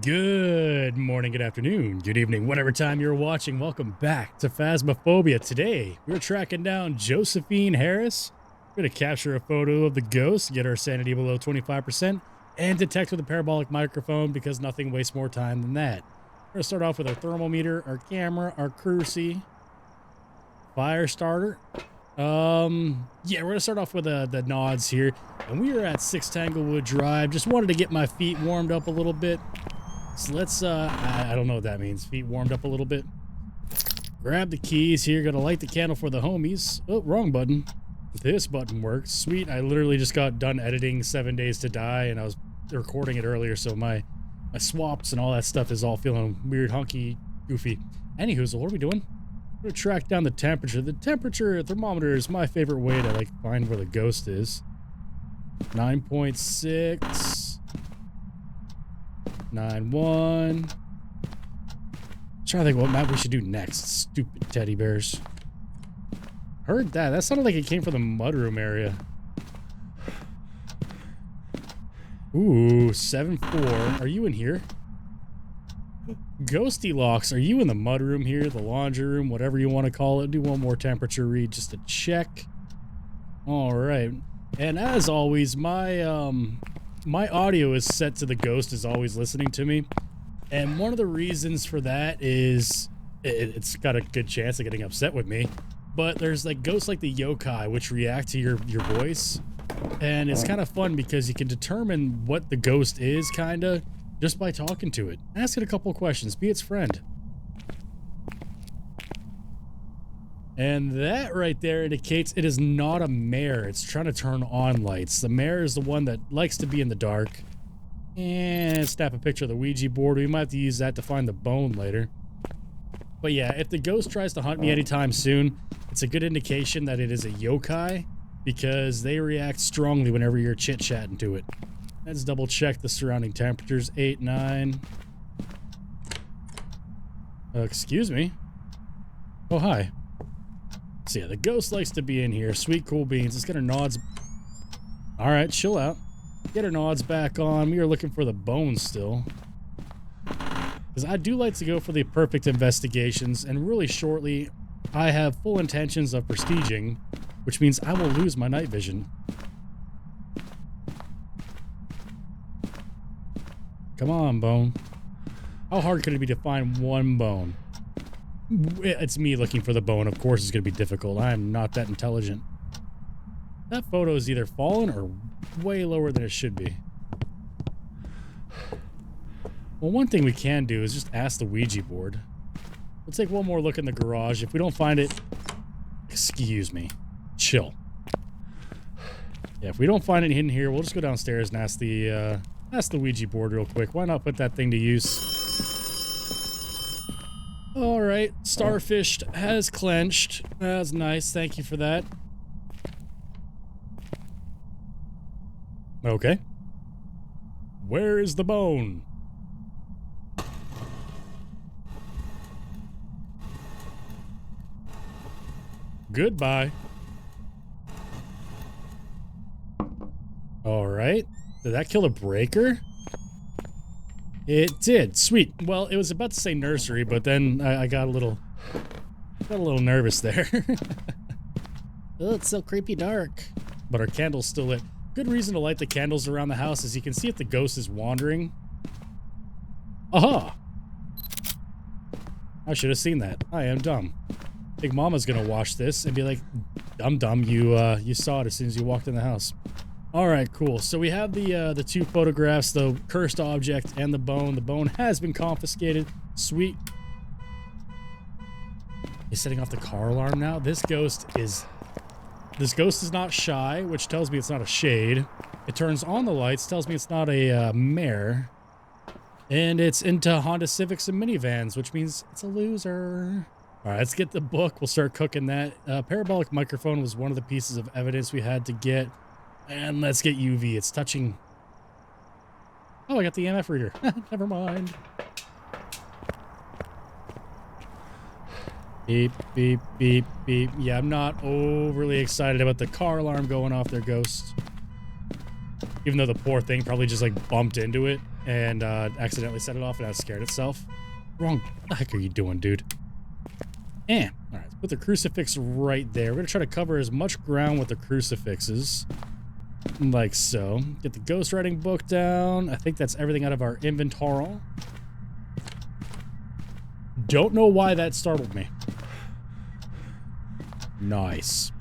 Good morning, good afternoon, good evening, whatever time you're watching. Welcome back to Phasmophobia. Today, we're tracking down Josephine Harris. We're going to capture a photo of the ghost, get our sanity below 25%, and detect with a parabolic microphone because nothing wastes more time than that. We're going to start off with our thermometer, our camera, our cruci, fire starter. Yeah, we're gonna start off with the nods here, and we are at 6 Tanglewood Drive. Just wanted to get my feet warmed up a little bit. So let's I don't know what that means. Feet warmed up a little bit. Grab the keys here. Gonna light the candle for the homies. Oh, wrong button. This button works. Sweet. I literally just got done editing 7 Days to Die, and I was recording it earlier, so my swaps and all that stuff is all feeling weird, hunky, goofy. Anywho, so what are we doing? We're gonna track down the temperature. The temperature thermometer is my favorite way to find where the ghost is. 9.6, 9.1. Trying to think what map we should do next. Stupid teddy bears. Heard that. That sounded like it came from the mudroom area. Ooh, 7.4. Are you in here? Ghosty Locks, are you in the mudroom here, the laundry room, whatever you want to call it? Do one more temperature read just to check. All right, and as always, my my audio is set to the ghost is always listening to me, and one of the reasons for that is it's got a good chance of getting upset with me. But there's ghosts like the yokai which react to your voice, and it's kind of fun because you can determine what the ghost is kinda just by talking to it. Ask it a couple of questions. Be its friend. And that right there indicates it is not a mare. It's trying to turn on lights. The mare is the one that likes to be in the dark. And snap a picture of the Ouija board. We might have to use that to find the bone later. But yeah, if the ghost tries to hunt me anytime soon, it's a good indication that it is a yokai because they react strongly whenever you're chit-chatting to it. Let's double check the surrounding temperatures. 8, 9. Excuse me. Oh, hi. So yeah, the ghost likes to be in here. Sweet cool beans. Let's get her nods. All right, chill out. Get her nods back on. We are looking for the bones still. Because I do like to go for the perfect investigations, and really shortly, I have full intentions of prestiging, which means I will lose my night vision. Come on, bone. How hard could it be to find one bone? It's me looking for the bone. Of course it's going to be difficult. I am not that intelligent. That photo is either fallen or way lower than it should be. Well, one thing we can do is just ask the Ouija board. We'll take one more look in the garage. If we don't find it... Excuse me. Chill. Yeah, if we don't find it hidden here, we'll just go downstairs and ask the Ouija board real quick. Why not put that thing to use? All right, Starfish has clenched. That's nice. Thank you for that. Okay. Where is the bone? Goodbye. All right. Did that kill a breaker? It did. Sweet. Well, it was about to say nursery, but then I got a little nervous there. Oh, it's so creepy dark. But our candle's still lit. Good reason to light the candles around the house is you can see if the ghost is wandering. Aha! I should have seen that. I am dumb. Big Mama's gonna watch this and be like, dumb, you saw it as soon as you walked in the house. All right, cool. So we have the two photographs, the cursed object and the bone. The bone has been confiscated. Sweet. He's setting off the car alarm now. This ghost is not shy, which tells me it's not a shade. It turns on the lights, tells me it's not a mare. And it's into Honda Civics and minivans, which means it's a loser. All right, let's get the book. We'll start cooking that. Parabolic microphone was one of the pieces of evidence we had to get. And let's get UV. It's touching. Oh, I got the EMF reader. Never mind. Beep, beep, beep, beep. Yeah, I'm not overly excited about the car alarm going off there, Ghost. Even though the poor thing probably just bumped into it. and accidentally set it off, and I scared itself. Wrong. What the heck are you doing, dude? All right, let's put the crucifix right there. We're gonna try to cover as much ground with the crucifixes, like so. Get the ghost writing book down. I think that's everything out of our inventory. Don't know why that startled me. Nice.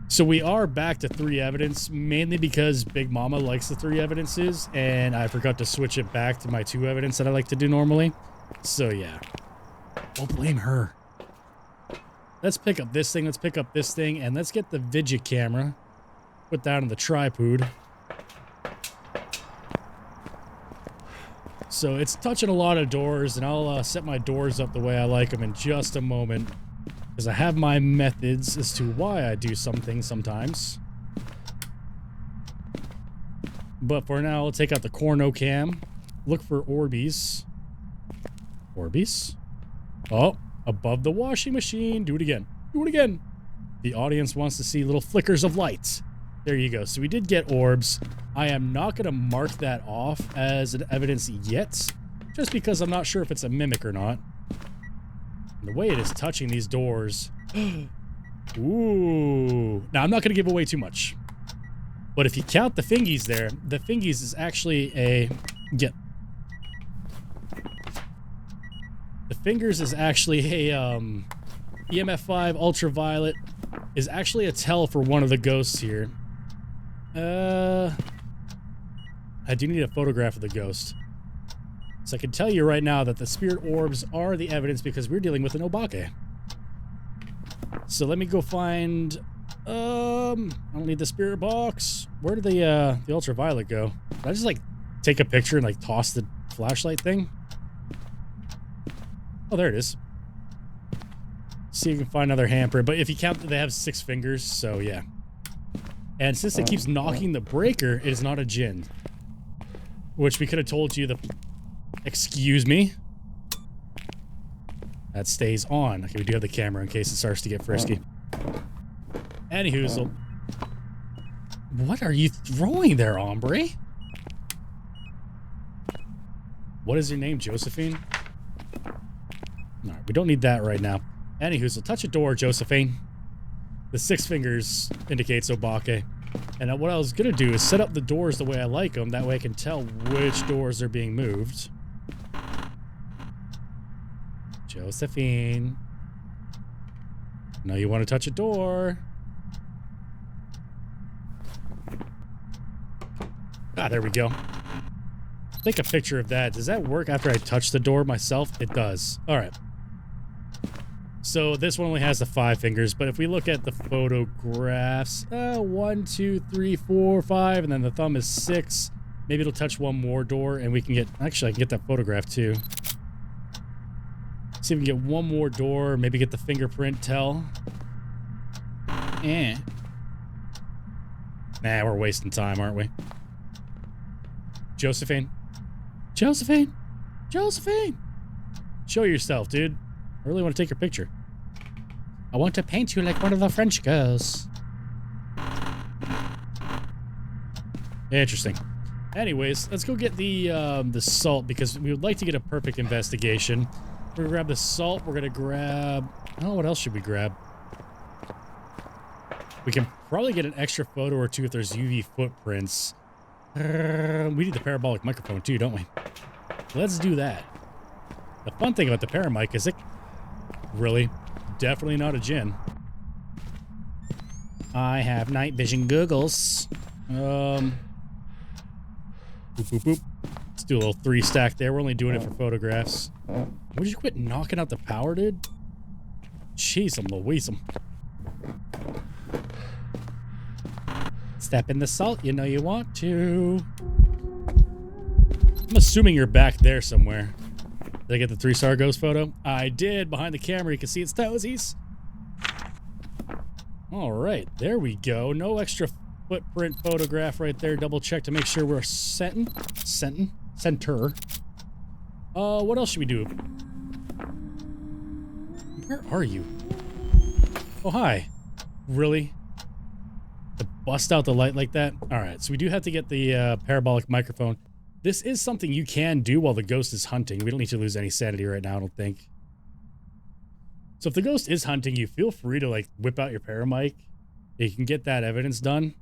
So we are back to 3 evidence, mainly because Big Mama likes the 3 evidences, and I forgot to switch it back to my 2 evidence that I like to do normally. So yeah, don't blame her. Let's pick up this thing, let's pick up this thing, and let's get the Vidya camera put down in the tripod. So it's touching a lot of doors, and I'll set my doors up the way I like them in just a moment, because I have my methods as to why I do some things sometimes. But for now, I'll take out the corno cam, look for Orbeez. Orbeez? Oh, above the washing machine. Do it again. Do it again. The audience wants to see little flickers of light. There you go. So we did get orbs. I am not going to mark that off as an evidence yet, just because I'm not sure if it's a mimic or not. And the way it is touching these doors. Ooh. Now, I'm not going to give away too much. But if you count the fingies there, the fingies is actually a... The fingers is actually a EMF 5 ultraviolet is actually a tell for one of the ghosts here. I do need a photograph of the ghost. So I can tell you right now that the spirit orbs are the evidence because we're dealing with an Obake. So let me go find... I don't need the spirit box. Where did the ultraviolet go? Did I just, like, take a picture and, like, toss the flashlight thing? Oh, there it is. See if you can find another hamper. But if you count, they have 6 fingers, so yeah. And since it keeps knocking the breaker, it is not a djinn. Which we could have told you the... Excuse me? That stays on. Okay, we do have the camera in case it starts to get frisky. Anywho, what are you throwing there, hombre? What is your name, Josephine? Alright, we don't need that right now. Anywho, so touch a door, Josephine. The 6 fingers indicates Obake. And what I was going to do is set up the doors the way I like them. That way I can tell which doors are being moved. Josephine. Now you want to touch a door. Ah, there we go. Take a picture of that. Does that work after I touch the door myself? It does. All right. So this one only has the 5 fingers, but if we look at the photographs, 1, 2, 3, 4, 5, and then the thumb is 6. Maybe it'll touch one more door, and we can get... Actually, I can get that photograph, too. See if we can get one more door, maybe get the fingerprint tell. Nah, we're wasting time, aren't we? Josephine? Josephine? Josephine! Show yourself, dude. I really want to take your picture. I want to paint you like one of the French girls. Interesting. Anyways, let's go get the salt because we would like to get a perfect investigation. We're gonna grab the salt. We're gonna grab... Oh, what else should we grab? We can probably get an extra photo or 2 if there's UV footprints. We need the parabolic microphone too, don't we? Let's do that. The fun thing about the paramic is it... Really? Definitely not a djinn. I have night vision googles. Boop, boop, boop. Let's do a little 3 stack there. We're only doing it for photographs. Would you quit knocking out the power, dude? Jeez, I'm Louise. Step in the salt, you know you want to. I'm assuming you're back there somewhere. Did I get the 3-star ghost photo? I did. Behind the camera, you can see its toesies. All right, there we go. No extra footprint photograph right there. Double check to make sure we're center. What else should we do? Where are you? Oh, hi. Really? To bust out the light like that? All right, so we do have to get the parabolic microphone. this is something you can do while the ghost is hunting. We don't need to lose any sanity right now, I don't think. So if the ghost is hunting you, feel free to like whip out your paramic. You can get that evidence done.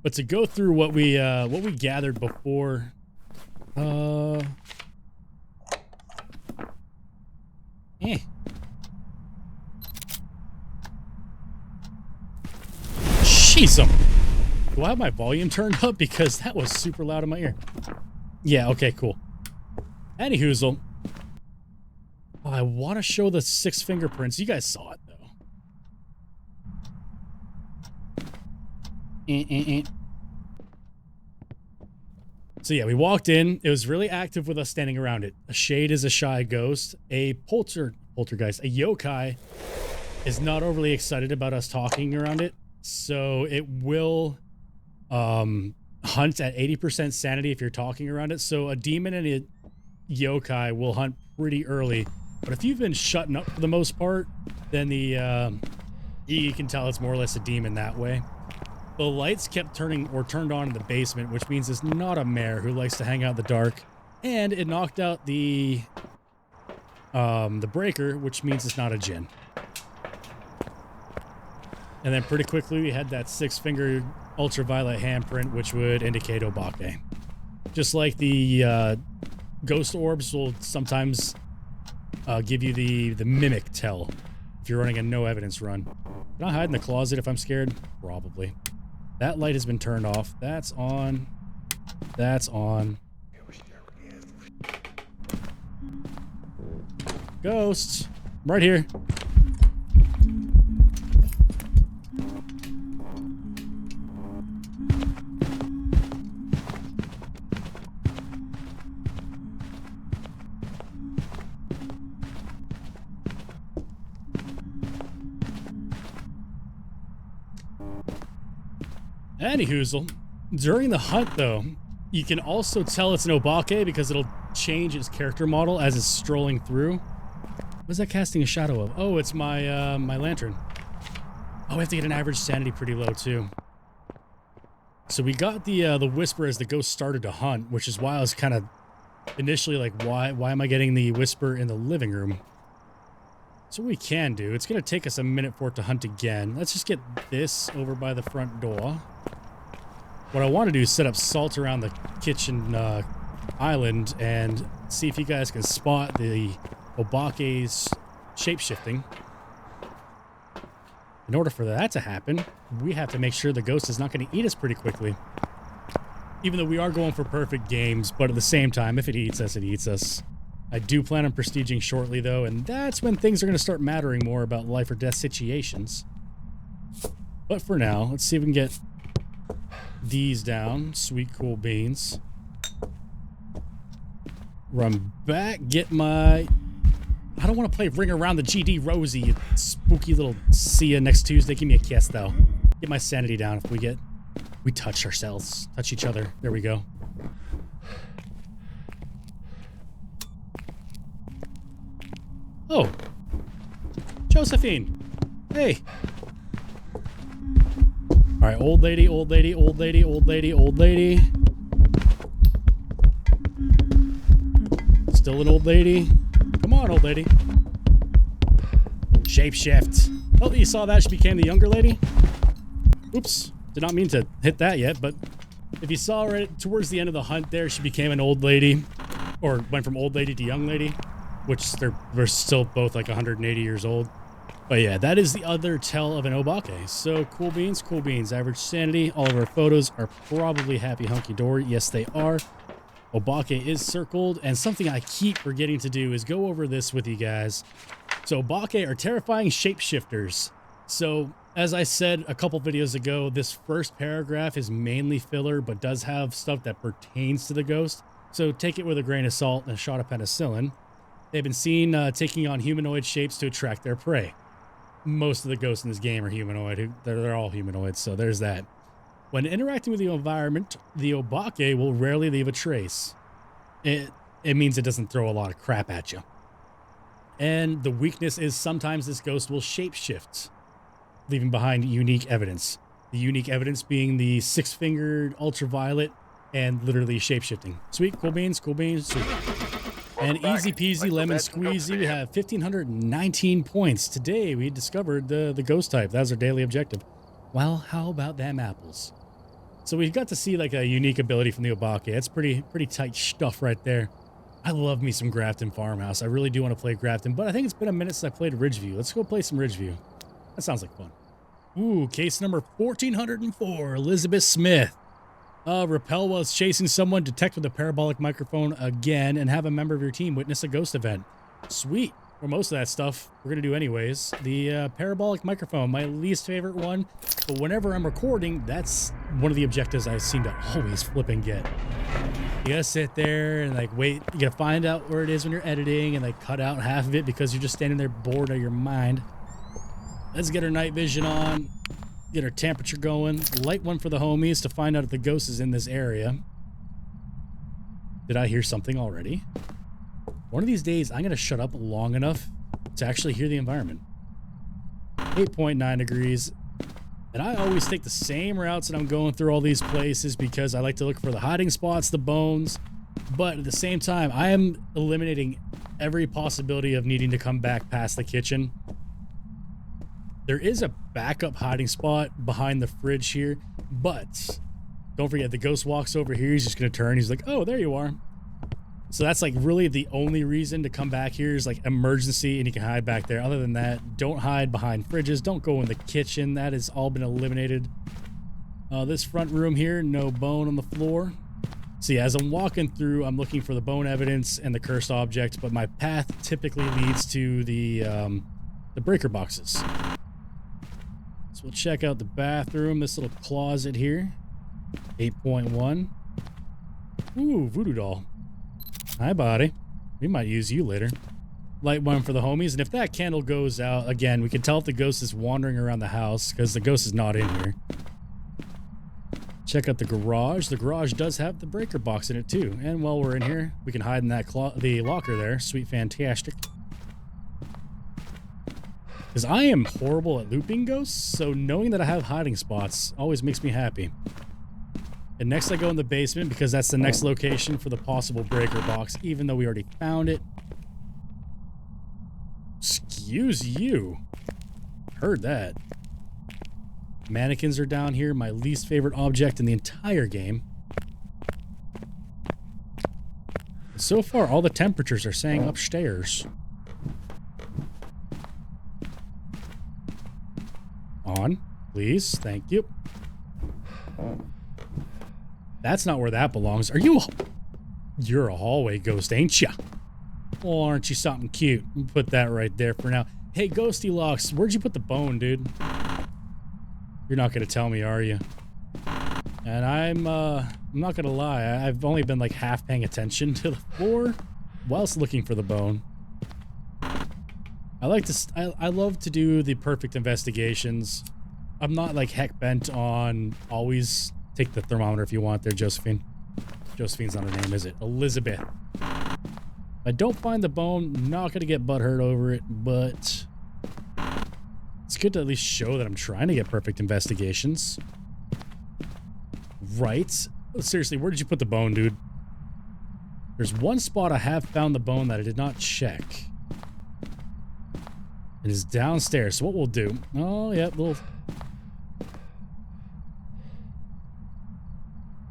But to go through what we gathered before, Jeez, do I have my volume turned up? Because that was super loud in my ear. Yeah, okay, cool. Anyhoozle. Oh, I want to show the 6 fingerprints. You guys saw it, though. So yeah, we walked in. It was really active with us standing around it. A shade is a shy ghost. A poltergeist, a yokai is not overly excited about us talking around it. So it will hunt at 80% sanity if you're talking around it. So a demon and a yokai will hunt pretty early. But if you've been shutting up for the most part, then you can tell it's more or less a demon that way. The lights kept turned on in the basement, which means it's not a mare who likes to hang out in the dark. And it knocked out the breaker, which means it's not a djinn. And then pretty quickly we had that 6-finger ultraviolet handprint, which would indicate Obake. Just like the ghost orbs will sometimes give you the mimic tell if you're running a no evidence run. Can I hide in the closet if I'm scared? Probably. That light has been turned off. That's on. That's on. Ghosts. I'm right here. Anyhoozle, during the hunt though, you can also tell it's an Obake because it'll change its character model as it's strolling through. What is that casting a shadow of? Oh, it's my my lantern. Oh, we have to get an average sanity pretty low too. So we got the whisper as the ghost started to hunt, which is why I was kind of initially like, why am I getting the whisper in the living room? So what we can do, it's going to take us a minute for it to hunt again. Let's just get this over by the front door. What I want to do is set up salt around the kitchen island and see if you guys can spot the Obake's shape-shifting. In order for that to happen, we have to make sure the ghost is not going to eat us pretty quickly. Even though we are going for perfect games, but at the same time, if it eats us, it eats us. I do plan on prestiging shortly, though, and that's when things are going to start mattering more about life or death situations. But for now, let's see if we can get these down. Sweet, cool beans. Run back, get my... I don't want to play Ring Around the GD Rosie, you spooky little... See ya next Tuesday. Give me a kiss, though. Get my sanity down if we touch ourselves. Touch each other. There we go. Oh, Josephine. Hey. All right, old lady, old lady, old lady, old lady, old lady. Still an old lady. Come on, old lady. Shapeshift. Oh, you saw that? She became the younger lady. Oops. Did not mean to hit that yet, but if you saw right towards the end of the hunt there, she became an old lady, or went from old lady to young lady. Which they're still both like 180 years old. But yeah, that is the other tell of an Obake. So cool beans, cool beans. Average sanity. All of our photos are probably happy hunky-dory. Yes, they are. Obake is circled. And something I keep forgetting to do is go over this with you guys. So Obake are terrifying shapeshifters. So as I said a couple videos ago, this first paragraph is mainly filler, but does have stuff that pertains to the ghost. So take it with a grain of salt and a shot of penicillin. They've been seen taking on humanoid shapes to attract their prey. Most of the ghosts in this game are humanoid. They're all humanoids, so there's that. When interacting with the environment, the Obake will rarely leave a trace. It means it doesn't throw a lot of crap at you. And the weakness is sometimes this ghost will shapeshift, leaving behind unique evidence. The unique evidence being the 6-fingered ultraviolet and literally shape-shifting. Sweet, cool beans, sweet. And easy peasy lemon squeezy, we have 1,519 points. Today, we discovered the ghost type. That's our daily objective. Well, how about them apples? So we got to see like a unique ability from the Obake. It's pretty tight stuff right there. I love me some Grafton Farmhouse. I really do want to play Grafton, but I think it's been a minute since I played Ridgeview. Let's go play some Ridgeview. That sounds like fun. Ooh, case number 1404, Elizabeth Smith. Repel while it's chasing someone, detect with a parabolic microphone again, and have a member of your team witness a ghost event. Sweet. For most of that stuff, we're going to do anyways. The parabolic microphone, my least favorite one, but whenever I'm recording, that's one of the objectives I seem to always flip and get. You gotta sit there and like wait, you gotta find out where it is when you're editing and like cut out half of it because you're just standing there bored out of your mind. Let's get our night vision on. Get our temperature going. Light one for the homies to find out if the ghost is in this area. Did I hear something already? One of these days, I'm going to shut up long enough to actually hear the environment. 8.9 degrees. And I always take the same routes and I'm going through all these places because I like to look for the hiding spots, the bones. But at the same time, I am eliminating every possibility of needing to come back past the kitchen. There is a backup hiding spot behind the fridge here, but don't forget the ghost walks over here. He's just going to turn. He's like, oh, there you are. So that's like really the only reason to come back here is like emergency and you can hide back there. Other than that, don't hide behind fridges. Don't go in the kitchen. That has all been eliminated. This front room here, no bone on the floor. See, as I'm walking through, I'm looking for the bone evidence and the cursed object, but my path typically leads to the breaker boxes. So we'll check out the bathroom, this little closet here. 8.1. Ooh, voodoo doll. Hi, buddy. We might use you later. Light one for the homies. And if that candle goes out, again, we can tell if the ghost is wandering around the house because the ghost is not in here. Check out the garage. The garage does have the breaker box in it too. And while we're in here, we can hide in that the locker there. Sweet, fantastic. Because I am horrible at looping ghosts, so knowing that I have hiding spots always makes me happy. And next I go in the basement because that's the next location for the possible breaker box, even though we already found it. Excuse you. Heard that. Mannequins are down here, my least favorite object in the entire game. So far, all the temperatures are saying upstairs. On, please. Thank you. That's not where that belongs. Are you You're a hallway ghost, ain't ya? Oh, aren't you something cute? Put that right there for now. Hey, Ghosty Locks, where'd you put the bone, dude? You're not gonna tell me, are you? And I'm not gonna lie, I've only been like half paying attention to the floor whilst looking for the bone. I love to do the perfect investigations. I'm not like heck bent on always take the thermometer if you want there, Josephine. Josephine's not her name, is it? Elizabeth. If I don't find the bone, not gonna get butthurt over it, but it's good to at least show that I'm trying to get perfect investigations. Right. Seriously, where did you put the bone, dude? There's one spot I have found the bone that I did not check. It is downstairs. So what we'll do... Oh, yeah, little...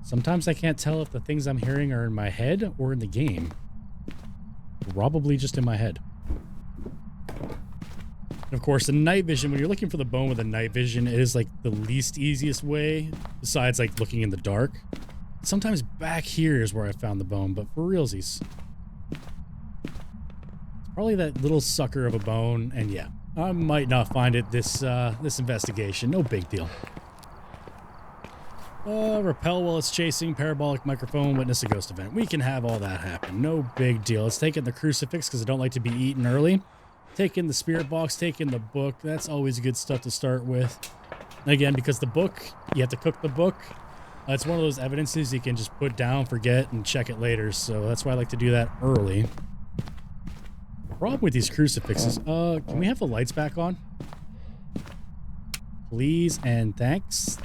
Sometimes I can't tell if the things I'm hearing are in my head or in the game. Probably just in my head. And of course, the night vision, when you're looking for the bone with a night vision, it is like the least easiest way, besides like looking in the dark. Sometimes back here is where I found the bone, but for realsies. Probably that little sucker of a bone, and yeah, I might not find it this investigation. No big deal. Repel while it's chasing, parabolic microphone, witness a ghost event. We can have all that happen. No big deal. Let's take in the crucifix because I don't like to be eaten early. Take in the spirit box, take in the book. That's always good stuff to start with. Again, because the book, you have to cook the book. It's one of those evidences you can just put down, forget, and check it later. So that's why I like to do that early. Problem with these crucifixes. Can we have the lights back on? Please and thanks.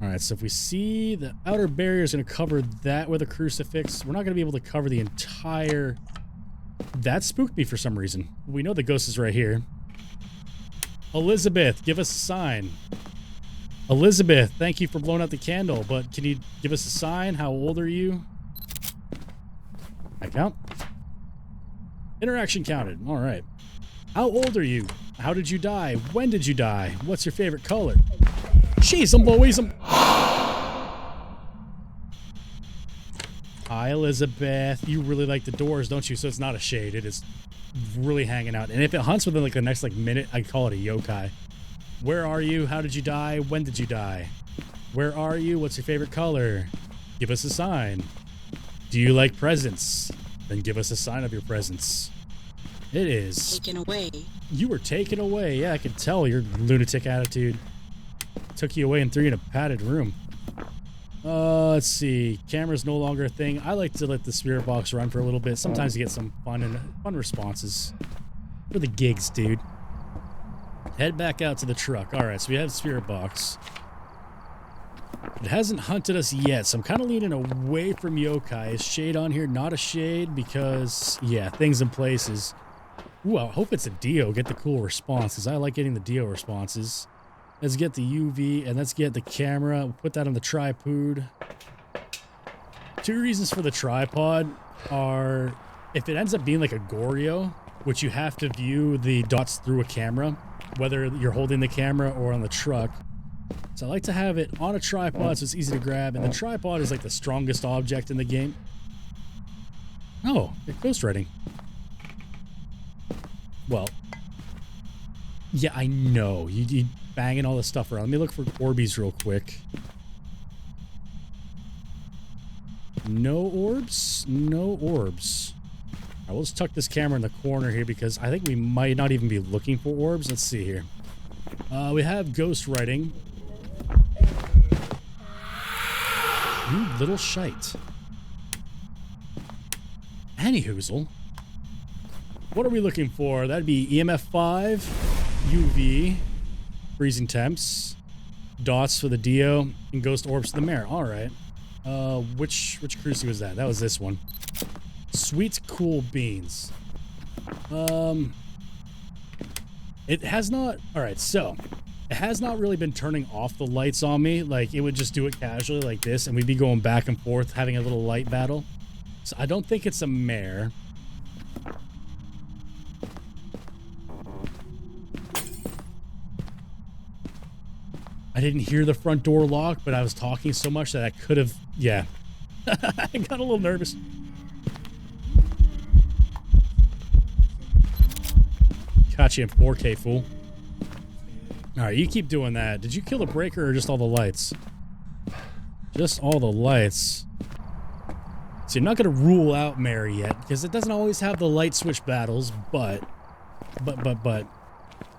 All right, so if we see the outer barrier is going to cover that with a crucifix, we're not going to be able to cover the entire... That spooked me for some reason. We know the ghost is right here. Elizabeth, give us a sign. Elizabeth, thank you for blowing out the candle, but can you give us a sign? How old are you? I count. Interaction counted. All right. How old are you? How did you die? When did you die? What's your favorite color? Jeez, Louise. Hi, Elizabeth. You really like the doors, don't you? So it's not a shade. It is really hanging out. And if it hunts within like the next minute, I call it a yokai. Where are you? How did you die? When did you die? Where are you? What's your favorite color? Give us a sign. Do you like presents? Then give us a sign of your presents. It is. Taken away. You were taken away. Yeah, I can tell your lunatic attitude. Took you away and threw you in a padded room. Let's see. Camera's no longer a thing. I like to let the spirit box run for a little bit. Sometimes you get some fun responses. For the gigs, dude. Head back out to the truck. All right, so we have the spirit box. It hasn't hunted us yet, so I'm kind of leaning away from yokai. Is shade on here? Not a shade because, yeah, things in places. Ooh, I hope it's a Dio. Get the cool response because I like getting the Dio responses. Let's get the UV and let's get the camera. We'll put that on the tripod. 2 reasons for the tripod are if it ends up being like a Goryo, which you have to view the dots through a camera, whether you're holding the camera or on the truck. So I like to have it on a tripod so it's easy to grab, and the tripod is like the strongest object in the game. Oh, ghost writing. Well, yeah, I know. You banging all this stuff around. Let me look for Orbeez real quick. No orbs? No orbs. All right, we'll just tuck this camera in the corner here because I think we might not even be looking for orbs. Let's see here. We have ghost writing. You little shite. Anyhoozle. What are we looking for? That'd be EMF 5, UV, freezing temps, dots for the Dio, and ghost orbs to the mare. All right. Which cruci was that? That was this one. Sweet cool beans. It has not. All right, so it has not really been turning off the lights on me. Like it would just do it casually like this, and we'd be going back and forth having a little light battle. So I don't think it's a mare. I didn't hear the front door lock, but I was talking so much that I could have, yeah. I got a little nervous. Caught you in 4K, fool. All right, you keep doing that. Did you kill the breaker or just all the lights? Just all the lights. So you're not going to rule out Mary yet, because it doesn't always have the light switch battles, but.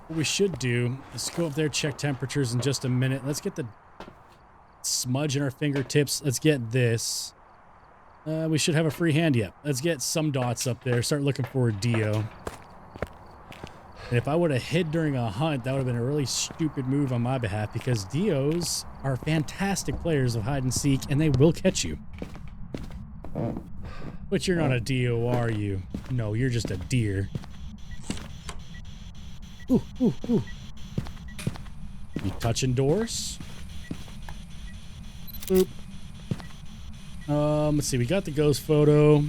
What we should do is go up there, check temperatures in just a minute. Let's get the smudge in our fingertips. Let's get this. We should have a free hand yet. Let's get some dots up there. Start looking for a Dio. And if I would have hid during a hunt, that would have been a really stupid move on my behalf because Dios are fantastic players of hide and seek and they will catch you. But you're not a Dio, are you? No, you're just a deer. Ooh, ooh, ooh. You touching doors? Boop. Let's see. We got the ghost photo.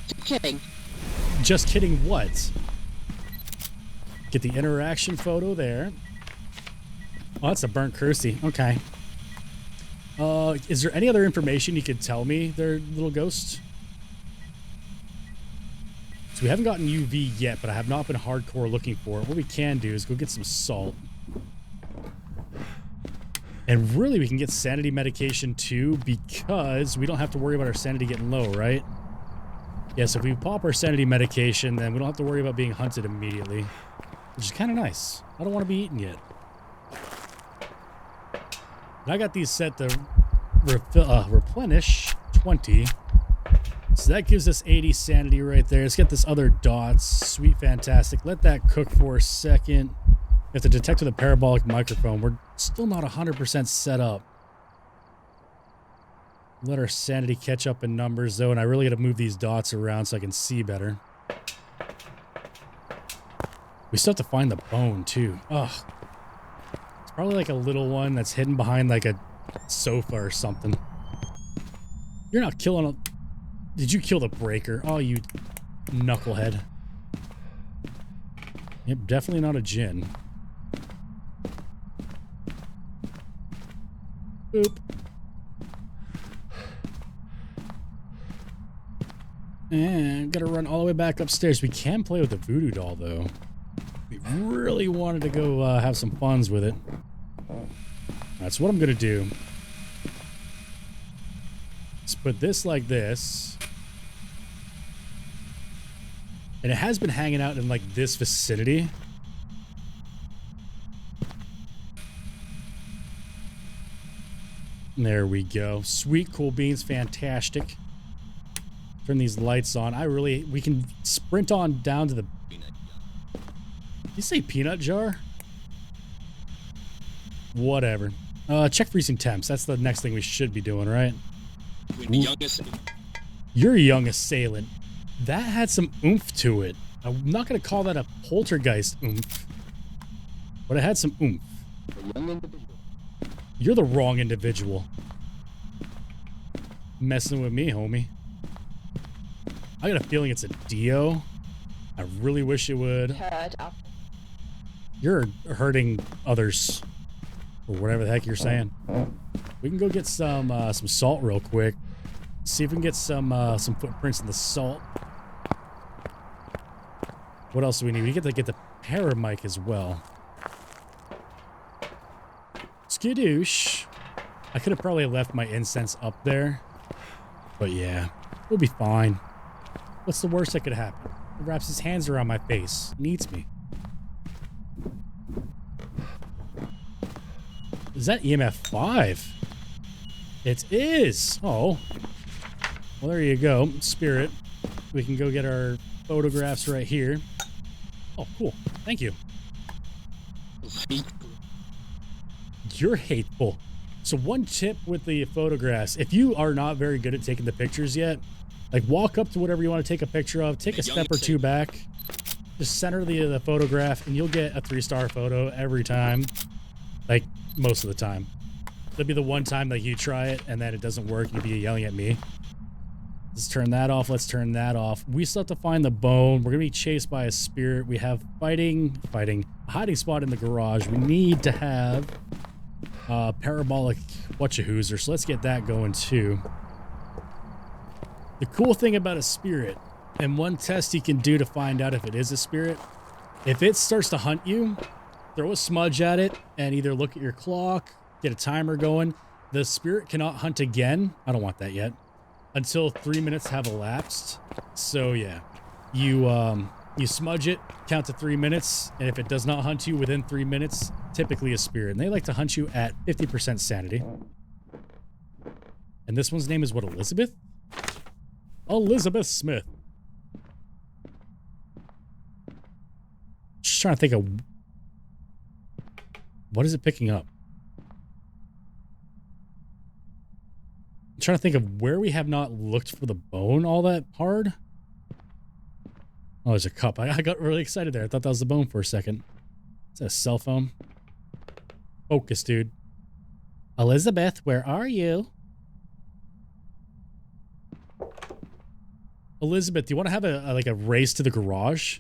Just kidding. Just kidding what? Get the interaction photo there. Oh, that's a burnt cruci. Okay. Is there any other information you could tell me there, little ghost? So we haven't gotten UV yet, but I have not been hardcore looking for it. What we can do is go get some salt. And really, we can get sanity medication too, because we don't have to worry about our sanity getting low, right? Yeah, so if we pop our sanity medication, then we don't have to worry about being hunted immediately, which is kind of nice. I don't want to be eaten yet. And I got these set to replenish 20. So that gives us 80 sanity right there. Let's get this other dots. Sweet, fantastic. Let that cook for a second. We have to detect with a parabolic microphone. We're still not 100% set up. Let our sanity catch up in numbers, though, and I really got to move these dots around so I can see better. We still have to find the bone, too. Ugh. It's probably like a little one that's hidden behind like a sofa or something. You're not killing a... Did you kill the breaker? Oh, you knucklehead. Yep, definitely not a djinn. Boop. And gotta run all the way back upstairs. We can play with the voodoo doll, though. We really wanted to go have some funs with it. That's what I'm gonna do. Let's put this like this. And it has been hanging out in like this vicinity. There we go. Sweet, cool beans, fantastic. Turn these lights on. We can sprint on down to the... Did you say peanut jar? Whatever. Check freezing temps. That's the next thing we should be doing, right? You're a young assailant. That had some oomph to it. I'm not going to call that a poltergeist oomph. But it had some oomph. You're the wrong individual. Messing with me, homie. I got a feeling it's a Dio. I really wish it would. You're hurting others. Or whatever the heck you're saying. We can go get some salt real quick. See if we can get some footprints in the salt. What else do we need? We get to get the paramic as well. Skidoosh. I could have probably left my incense up there. But yeah, we'll be fine. What's the worst that could happen? He wraps his hands around my face. Needs me. Is that EMF 5? It is. Oh. Well, there you go. Spirit. We can go get our photographs right here. Oh, cool. Thank you. You're hateful. So one tip with the photographs, if you are not very good at taking the pictures yet, like walk up to whatever you want to take a picture of, take a step or two back, just center the photograph, and you'll get a 3-star photo every time. Like, most of the time. There'll be the one time that you try it, and then it doesn't work, and you'll be yelling at me. Let's turn that off. Let's turn that off. We still have to find the bone. We're going to be chased by a spirit. We have fighting, a hiding spot in the garage. We need to have parabolic whatcha-hoozer, so let's get that going too. The cool thing about a spirit, and one test you can do to find out if it is a spirit, if it starts to hunt you, throw a smudge at it and either look at your clock, get a timer going. The spirit cannot hunt again. I don't want that yet. Until 3 minutes have elapsed. So yeah, you smudge it, count to 3 minutes, and if it does not hunt you within 3 minutes, typically a spirit. And they like to hunt you at 50% sanity. And this one's name is what, Elizabeth? Elizabeth Smith. Just trying to think of... What is it picking up? I'm trying to think of where we have not looked for the bone all that hard. Oh, there's a cup. I got really excited there. I thought that was the bone for a second. Is that a cell phone? Focus, dude. Elizabeth, where are you? Elizabeth, do you want to have a race to the garage?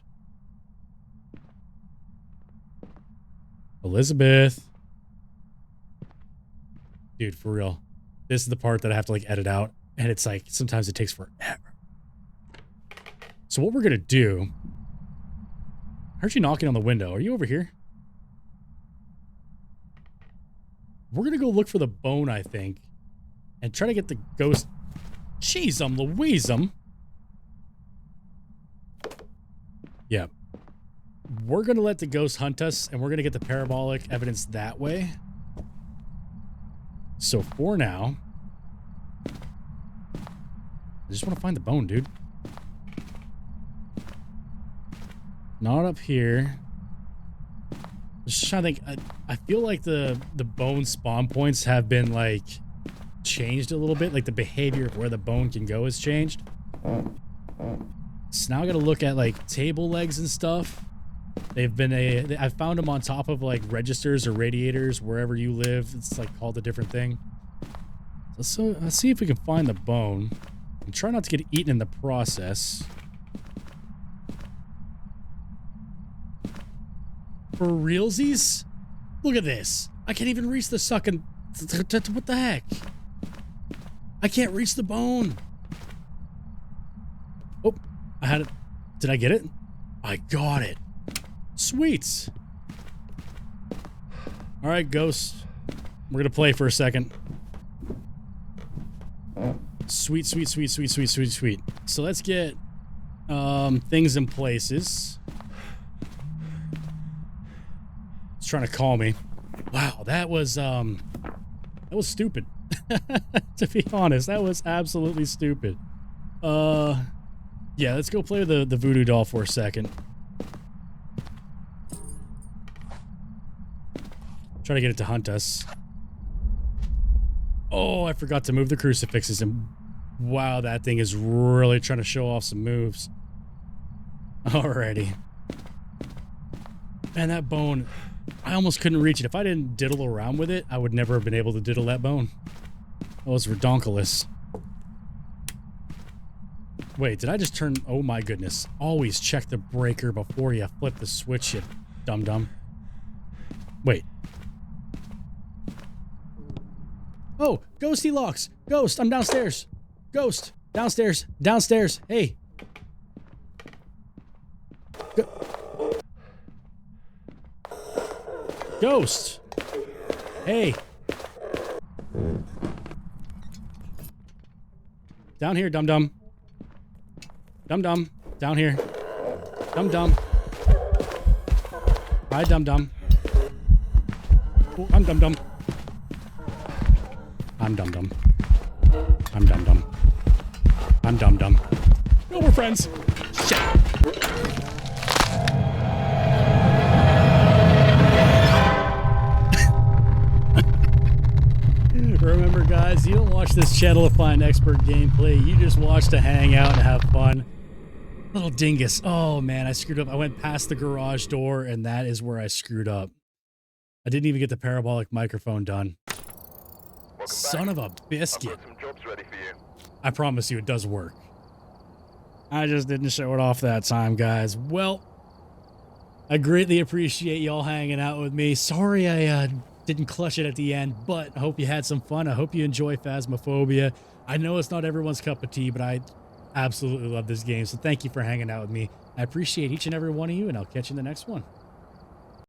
Elizabeth. Dude, for real. This is the part that I have to like edit out. And it's like, sometimes it takes forever. So what we're going to do... I heard you knocking on the window. Are you over here? We're going to go look for the bone, I think. And try to get the ghost... Jeez, Louise-um. Yeah. We're going to let the ghost hunt us, and we're going to get the parabolic evidence that way. So for now... I just want to find the bone, dude. Not up here. Just trying to think. I feel like the bone spawn points have been like changed a little bit. Like the behavior of where the bone can go has changed. So now I gotta look at like table legs and stuff. They've been I found them on top of like registers or radiators wherever you live. It's like called a different thing. So let's see if we can find the bone and try not to get eaten in the process. For realsies? Look at this. I can't even reach the sucking... What the heck? I can't reach the bone. Oh, I had it. Did I get it? I got it. Sweet. All right, Ghost. We're gonna play for a second. Sweet, sweet, sweet, sweet, sweet, sweet, sweet. So let's get things in places. It's trying to call me. Wow, that was stupid. To be honest, that was absolutely stupid. Yeah, let's go play the voodoo doll for a second. Try to get it to hunt us. Oh, I forgot to move the crucifixes, and wow, that thing is really trying to show off some moves. Alrighty. Man, that bone, I almost couldn't reach it. If I didn't diddle around with it, I would never have been able to diddle that bone. That was redonkulous. Wait, did I just turn? Oh my goodness. Always check the breaker before you flip the switch, you dum-dum. Wait. Oh, ghosty locks. Ghost, I'm downstairs. Ghost, downstairs. Downstairs. Hey. Ghost. Hey. Down here, dum-dum. Dum-dum. Down here. Dum-dum. Hi, dum-dum. Oh, I'm dum-dum. I'm dum-dum. I'm dum-dum. I'm dum-dum. No, we're friends. Shit. Remember, guys, you don't watch this channel to find expert gameplay. You just watch to hang out and have fun. Little dingus. Oh, man, I screwed up. I went past the garage door, and that is where I screwed up. I didn't even get the parabolic microphone done. Son of a biscuit. I promise you it does work. I just didn't show it off that time, guys. Well, I greatly appreciate y'all hanging out with me. Sorry I didn't clutch it at the end, but I hope you had some fun. I hope you enjoy Phasmophobia. I know it's not everyone's cup of tea, but I absolutely love this game, so thank you for hanging out with me. I appreciate each and every one of you, and I'll catch you in the next one.